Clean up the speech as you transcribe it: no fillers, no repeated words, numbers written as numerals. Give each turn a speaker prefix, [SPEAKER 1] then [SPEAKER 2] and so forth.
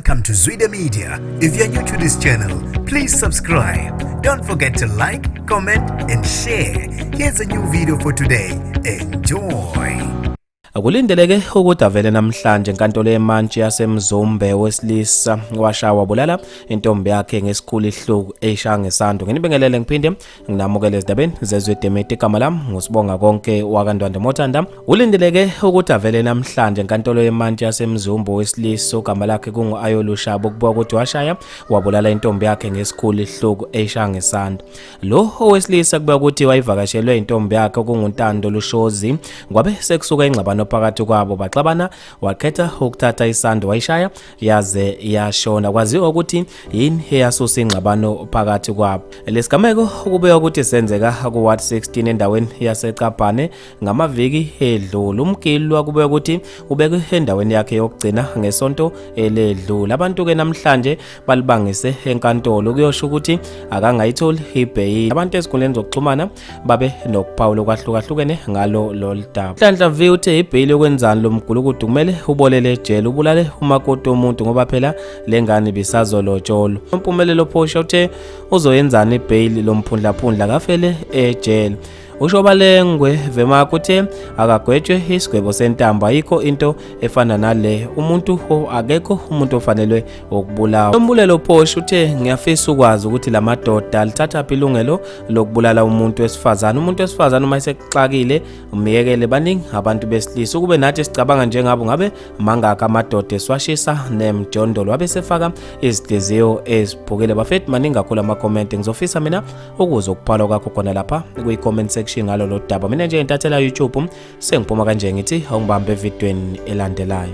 [SPEAKER 1] Welcome to Zwida Media. If you're new to this channel, please subscribe. Don't forget to like, comment and share. Here's a new video for today. Enjoy.
[SPEAKER 2] Akulindeleke ukuthi avele namhlanje enkantolo yemantshi yaseMzumbe wesilisa washawa wabulala intombi yakhe ngesikhulu ihluku eyishaya ngesando. Nginibingelele ngiphinde nginamukele ezindabeni zezwide media igama lami ngusibonga konke wakandwandwe Mothanda. Ulindeleke ukuthi avele namhlanje enkantolo yemantshi yaseMzumbe wesilisa igama lakhe kungu-Ayolushaba okubuka ukuthi washaya wabulala intombi yakhe ngesikhulu ihluku eyishaya ngesando. Lo owesilisa kubuka ukuthi wayivakashelwe intombi yakhe kunguNtando Lushozi kwabe sekusuka ingxabano phakathi kwabo baxabana wakhetha ukuthatha isando wayishaya yaze yashona. Kwaziwa ukuthi yini eyasusa ingxabano phakathi kwabo. Lesigameko kubeka ukuthi senzeka ku Ward 16 endaweni yaseCabane ngamaviki edlule. Umgili wakubeka ukuthi ubekwe endaweni yakhe yokugcina ngesonto eledlule. Abantu ke namhlanje balibangise enkantolo kuyosho ukuthi akangayitholi ibail. Abantu ezikhundleni zokuxhumana babe nokuphawula kwahlukahlukene ngalo loludaba. Nhlanhla V uthe ibail yokwenzani lo mgulukudu kumele ubolele ejele ubulale umakoti womuntu ngoba phela lengane bisazolotsholo. Umpumelelo Phosha uthe uzoyenzana ibail lomphundlaphundla kafele ejele. Ushobalengwe Vema kuthe akagwetshwe isigwebo sentamba ayikho into efana nale umuntu akekho umuntu ofanelwe ukubulawa. Umbulelo Phosha uthe ngiyafisa ukwazi ukuthi lamadoda lithatha ilungelo lokubulala umuntu wesifazana. Umuntu wesifazana uma esexakile umiyekele baningi abantu besilisa ukube nathi sicabanga njengabo ngabe mangaka amadoda esiwashisa nemjondolo wabe sefaka izidleziyo eziphukile. Bafethu maningi kakhulu ama comment ngizofisa mina ukuze ukuphala kwakho khona lapha kwi comment section ngalo lo daba. Mina nje ngitathela YouTube sengiphuma kanje ngithi awungibambe evidweni elandelayo.